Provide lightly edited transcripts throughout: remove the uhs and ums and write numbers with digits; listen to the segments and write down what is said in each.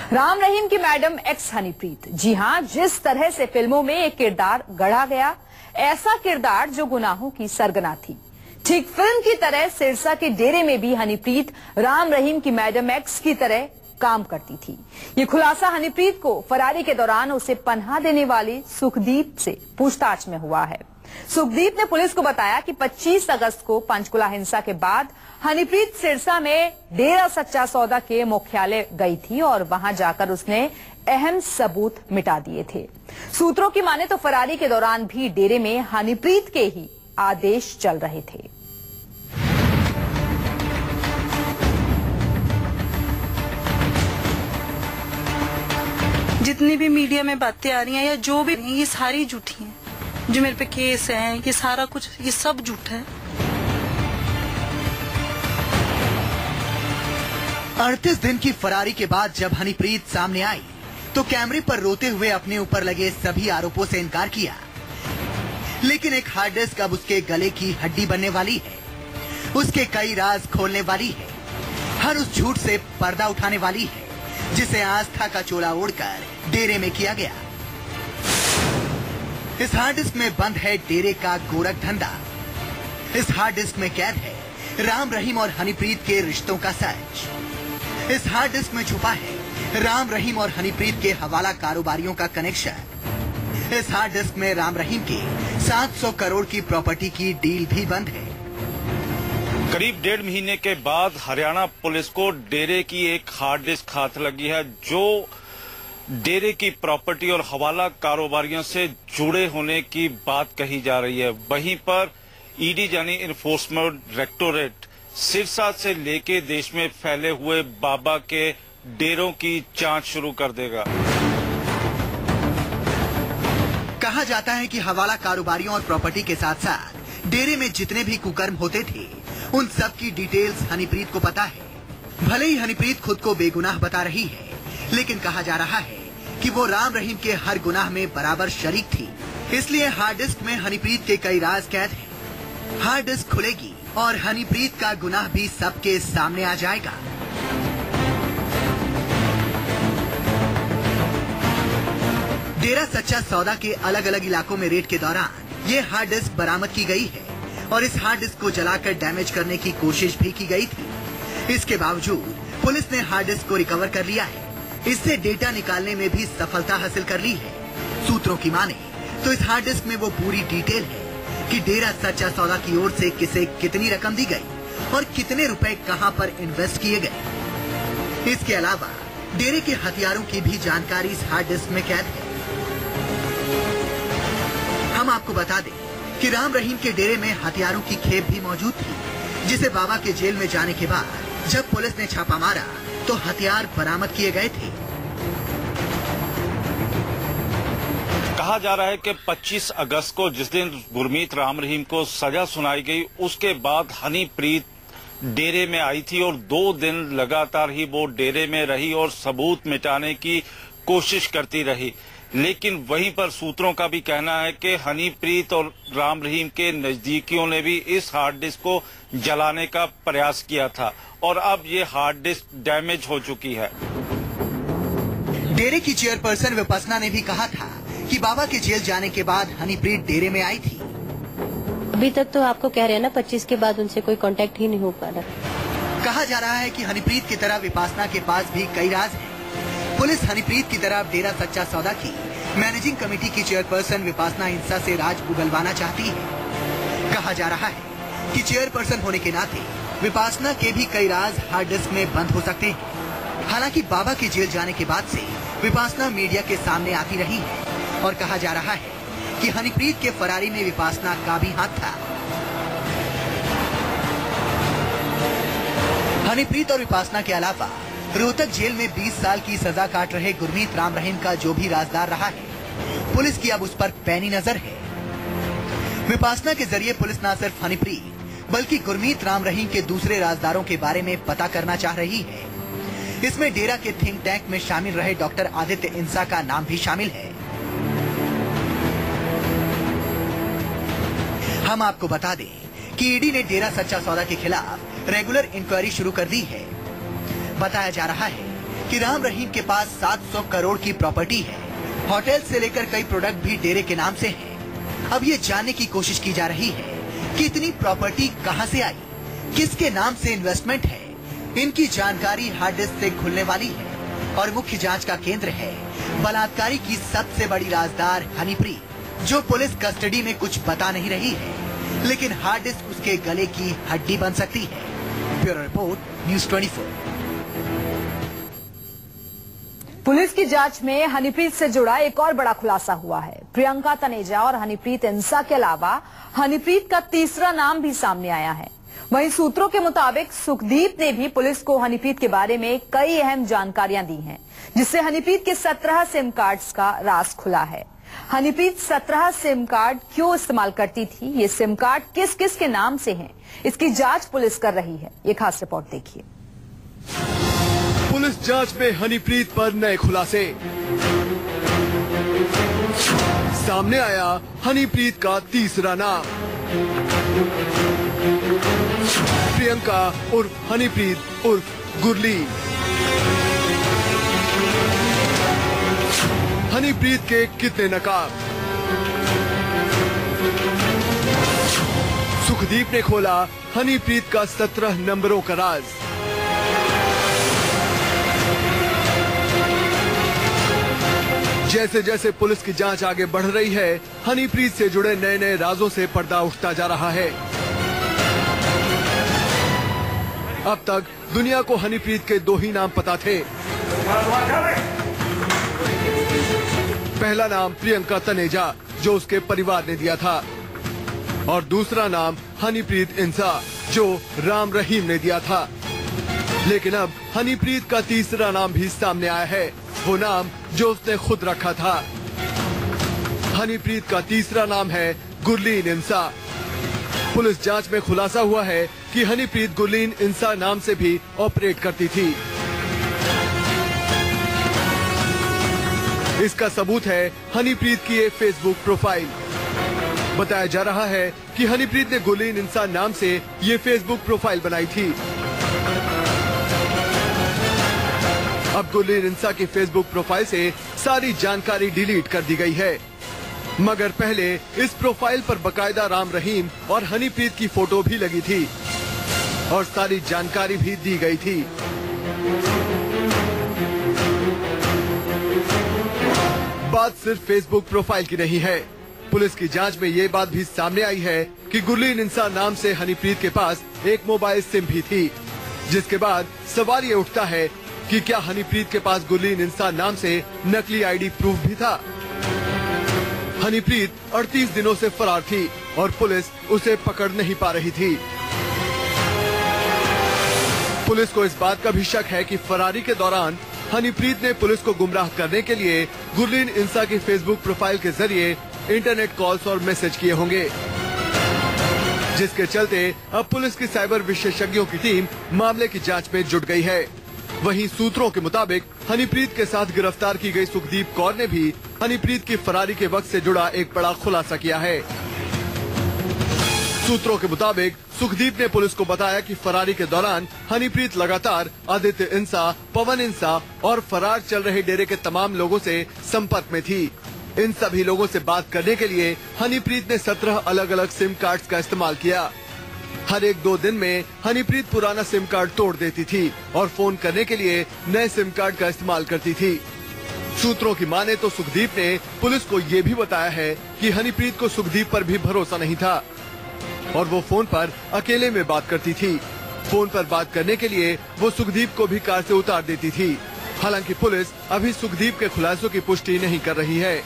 राम रहीम की madam x Honeypreet, जी हां, जिस तरह से फिल्मों में एक किरदार गढ़ा गया, ऐसा किरदार जो गुनाहों की सरगना थी, ठीक फिल्म की तरह सिरसा के डेरे में भी हनीप्रीत राम रहीम की मैडम एक्स की तरह काम करती थी। ये खुलासा हनीप्रीत को फरारी के दौरान उसे पनाह देने वाली सुखदीप से पूछताछ में हुआ है। सुखदीप ने पुलिस को बताया कि 25 अगस्त को पंचकुला हिंसा के बाद हनीप्रीत सिरसा में डेरा सच्चा सौदा के मुख्यालय गई थी और वहां जाकर उसने अहम सबूत मिटा दिए थे। सूत्रों की माने तो फरारी के दौरान भी डेरे में हनीप्रीत के ही आदेश चल रहे थे। जितनी भी मीडिया में बातें आ रही हैं या जो भी, ये सारी झूठी हैं। जो मेरे पे केस है, ये सारा कुछ, ये सब झूठा है। 38 दिन की फरारी के बाद जब हनीप्रीत सामने आई तो कैमरे पर रोते हुए अपने ऊपर लगे सभी आरोपों से इनकार किया। लेकिन एक हार्ड डिस्क अब उसके गले की हड्डी बनने वाली है, उसके कई राज खोलने वाली है, हर उस झूठ से पर्दा उठाने वाली है जिसे आस्था का चोला ओढ़कर डेरे में किया गया। इस हार्ड डिस्क में बंद है डेरे का गोरख धंधा। इस हार्ड डिस्क में कैद है राम रहीम और हनीप्रीत के रिश्तों का सच। इस हार्ड डिस्क में छुपा है राम रहीम और हनीप्रीत के हवाला कारोबारियों का कनेक्शन। इस हार्ड डिस्क में राम रहीम की 700 करोड़ की प्रॉपर्टी की डील भी बंद है। करीब 1.5 महीने के बाद हरियाणा पुलिस को डेरे की एक हार्ड डिस्क हाथ लगी है जो डेरे की प्रॉपर्टी और हवाला कारोबारियों से जुड़े होने की बात कही जा रही है। वहीं पर ईडी यानी इन्फोर्समेंट डायरेक्टोरेट सिरसा से लेके देश में फैले हुए बाबा के डेरों की जांच शुरू कर देगा। कहा जाता है कि हवाला कारोबारियों और प्रॉपर्टी के साथ साथ डेरे में जितने भी कुकर्म होते थे उन सब की डिटेल्स हनीप्रीत को पता है। भले ही हनीप्रीत खुद को बेगुनाह बता रही है, लेकिन कहा जा रहा है कि वो राम रहीम के हर गुनाह में बराबर शरीक थी। इसलिए हार्ड डिस्क में हनीप्रीत के कई राज कैद हैं। हार्ड डिस्क खुलेगी और हनीप्रीत का गुनाह भी सबके सामने आ जाएगा। डेरा सच्चा सौदा के अलग अलग इलाकों में रेड के दौरान ये हार्ड डिस्क बरामद की गई है और इस हार्ड डिस्क को जलाकर डैमेज करने की कोशिश भी की गई थी। इसके बावजूद पुलिस ने हार्ड डिस्क को रिकवर कर लिया है। इससे डेटा निकालने में भी सफलता हासिल कर ली है। सूत्रों की माने तो इस हार्ड डिस्क में वो पूरी डिटेल है कि डेरा सच्चा सौदा की ओर से किसे कितनी रकम दी गई और कितने रुपए कहां पर इन्वेस्ट किए गए। इसके अलावा डेरे के हथियारों की भी जानकारी इस हार्ड डिस्क में कैद है। हम आपको बता दें कि राम रहीम के डेरे में हथियारों की खेप भी मौजूद थी, जिसे बाबा के जेल में जाने के बाद जब पुलिस ने छापा मारा तो हथियार बरामद किए गए थे। कहा जा रहा है कि 25 अगस्त को जिस दिन गुरमीत राम रहीम को सजा सुनाई गई उसके बाद हनीप्रीत डेरे में आई थी और 2 दिन लगातार ही वो डेरे में रही और सबूत मिटाने की कोशिश करती रही। लेकिन वहीं पर सूत्रों का भी कहना है कि हनीप्रीत और राम रहीम के नजदीकियों ने भी इस हार्ड डिस्क को जलाने का प्रयास किया था और अब ये हार्ड डिस्क डैमेज हो चुकी है। डेरे की चेयरपर्सन विपसना ने भी कहा था कि बाबा के जेल जाने के बाद हनीप्रीत डेरे में आई थी। अभी तक तो आपको कह रहे हैं ना 25 के बाद उनसे कोई कांटेक्ट ही नहीं हो पा रहा। कहा जा रहा है कि हनीप्रीत की तरह विपसना के पास भी कई राज हैं। पुलिस हनीप्रीत की तरह डेरा सच्चा सौदा की मैनेजिंग कमेटी की चेयरपर्सन विपसना हिंसा से राज उगलवाना चाहती है। कहा जा रहा है कि चेयरपर्सन होने के नाते विपसना के भी कई राज हार्ड डिस्क में बंद हो सकते हैं। हालांकि बाबा के जेल जाने के बाद से विपसना मीडिया के सामने आती रही है और कहा जा रहा है कि हनीप्रीत के फरारी में विपसना का भी हाथ था। हनीप्रीत और विपसना के अलावा रोहतक जेल में 20 साल की सजा काट रहे गुरमीत राम रहीम का जो भी राजदार रहा है, पुलिस की अब उस पर पैनी नजर है। विपसना के जरिए पुलिस न सिर्फ हनीप्रीत बल्कि गुरमीत राम रहीम के दूसरे राजदारों के बारे में पता करना चाह रही है। इसमें डेरा के थिंक टैंक में शामिल रहे डॉक्टर आदित्य इंसा का नाम भी शामिल है। हम आपको बता दें कि ईडी ने डेरा सच्चा सौदा के खिलाफ रेगुलर इंक्वायरी शुरू कर दी है। बताया जा रहा है कि राम रहीम के पास 700 करोड़ की प्रॉपर्टी है। होटल से लेकर कई प्रोडक्ट भी डेरे के नाम से हैं। अब ये जानने की कोशिश की जा रही है कि इतनी प्रॉपर्टी कहां से आई, किसके नाम से इन्वेस्टमेंट है। इनकी जानकारी हार्ड डिस्क से खुलने वाली है और मुख्य जांच का केंद्र है बलात्कारी की सबसे बड़ी राजदार हनीप्रीत, जो पुलिस कस्टडी में कुछ बता नहीं रही है, लेकिन हार्ड डिस्क उसके गले की हड्डी बन सकती है। Bureau report, news 24। पुलिस की जांच में हनीप्रीत से जुड़ा एक और बड़ा खुलासा हुआ है। प्रियंका तनेजा और हनीप्रीत इंसा के अलावा हनीप्रीत का तीसरा नाम भी सामने आया है। वहीं सूत्रों के मुताबिक सुखदीप ने भी पुलिस को हनीप्रीत के बारे में कई अहम जानकारियां दी हैं, जिससे हनीप्रीत के 17 सिम कार्ड्स का राज खुला है। हनीप्रीत 17 सिम कार्ड क्यों इस्तेमाल करती थी, ये सिम कार्ड किस किस के नाम से हैं, इसकी जांच पुलिस कर रही है। ये खास रिपोर्ट देखिए। पुलिस जांच में हनीप्रीत पर नए खुलासे। सामने आया हनीप्रीत का तीसरा नाम, प्रियंका उर्फ हनीप्रीत उर्फ गुरलीन। हनीप्रीत के कितने नकाब? सुखदीप ने खोला हनीप्रीत का 17 नंबरों का राज। जैसे जैसे पुलिस की जांच आगे बढ़ रही है, हनीप्रीत से जुड़े नए नए राजों से पर्दा उठता जा रहा है। अब तक दुनिया को हनीप्रीत के 2 ही नाम पता थे। पहला नाम प्रियंका तनेजा, जो उसके परिवार ने दिया था, और दूसरा नाम हनीप्रीत इंसा, जो राम रहीम ने दिया था। लेकिन अब हनीप्रीत का तीसरा नाम भी सामने आया है, वो नाम जो उसने खुद रखा था। हनीप्रीत का तीसरा नाम है गुरलीन इंसा। पुलिस जांच में खुलासा हुआ है कि हनीप्रीत गुरलीन इंसा नाम से भी ऑपरेट करती थी। इसका सबूत है हनीप्रीत की एक फेसबुक प्रोफाइल। बताया जा रहा है कि हनीप्रीत ने गुरलीन इंसा नाम से ये फेसबुक प्रोफाइल बनाई थी। अब गुरलीन इंसा की फेसबुक प्रोफाइल से सारी जानकारी डिलीट कर दी गई है, मगर पहले इस प्रोफाइल पर बकायदा राम रहीम और हनीप्रीत की फोटो भी लगी थी और सारी जानकारी भी दी गई थी। बात सिर्फ फेसबुक प्रोफाइल की नहीं है। पुलिस की जांच में ये बात भी सामने आई है कि गुरलीन इंसा नाम से हनीप्रीत के पास एक मोबाइल सिम भी थी, जिसके बाद सवाल ये उठता है कि क्या हनीप्रीत के पास गुरलीन इंसा नाम से नकली आईडी प्रूफ भी था। हनीप्रीत 38 दिनों से फरार थी और पुलिस उसे पकड़ नहीं पा रही थी। पुलिस को इस बात का भी शक है कि फरारी के दौरान हनीप्रीत ने पुलिस को गुमराह करने के लिए गुरलीन इंसा की फेसबुक प्रोफाइल के जरिए इंटरनेट कॉल्स और मैसेज किए होंगे, जिसके चलते अब पुलिस की साइबर विशेषज्ञों की टीम मामले की जांच में जुट गई है। वहीं सूत्रों के मुताबिक हनीप्रीत के साथ गिरफ्तार की गई सुखदीप कौर ने भी हनीप्रीत की फरारी के वक्त से जुड़ा एक बड़ा खुलासा किया है। सूत्रों के मुताबिक सुखदीप ने पुलिस को बताया कि फरारी के दौरान हनीप्रीत लगातार आदित्य इंसा, पवन इंसा और फरार चल रहे डेरे के तमाम लोगों से संपर्क में थी। इन सभी लोगों से बात करने के लिए हनीप्रीत ने 17 अलग अलग सिम कार्ड्स का इस्तेमाल किया। हर एक 2 दिन में हनीप्रीत पुराना सिम कार्ड तोड़ देती थी और फोन करने के लिए नए सिम कार्ड का इस्तेमाल करती थी। सूत्रों की माने तो सुखदीप ने पुलिस को ये भी बताया है कि हनीप्रीत को सुखदीप पर भी भरोसा नहीं था और वो फोन पर अकेले में बात करती थी। फोन पर बात करने के लिए वो सुखदीप को भी कार से उतार देती थी। हालांकि पुलिस अभी सुखदीप के खुलासों की पुष्टि नहीं कर रही है।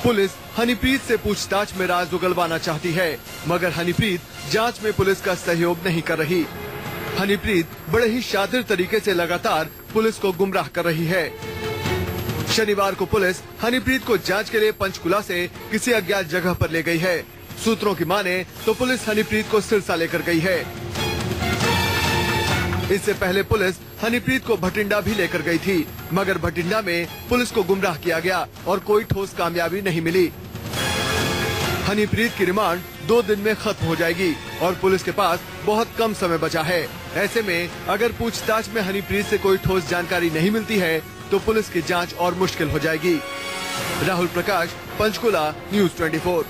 पुलिस हनीप्रीत से पूछताछ में राज उगलवाना चाहती है, मगर हनीप्रीत जांच में पुलिस का सहयोग नहीं कर रही। हनीप्रीत बड़े ही शातिर तरीके से लगातार पुलिस को गुमराह कर रही है। शनिवार को पुलिस हनीप्रीत को जांच के लिए पंचकुला से किसी अज्ञात जगह पर ले गई है। सूत्रों की माने तो पुलिस हनीप्रीत को सिरसा लेकर गई है। इससे पहले पुलिस हनीप्रीत को भटिंडा भी लेकर गई थी, मगर भटिंडा में पुलिस को गुमराह किया गया और कोई ठोस कामयाबी नहीं मिली। हनीप्रीत की रिमांड 2 दिन में खत्म हो जाएगी और पुलिस के पास बहुत कम समय बचा है। ऐसे में अगर पूछताछ में हनीप्रीत से कोई ठोस जानकारी नहीं मिलती है तो पुलिस की जांच और मुश्किल हो जाएगी। राहुल प्रकाश, पंचकुला, न्यूज़ 24।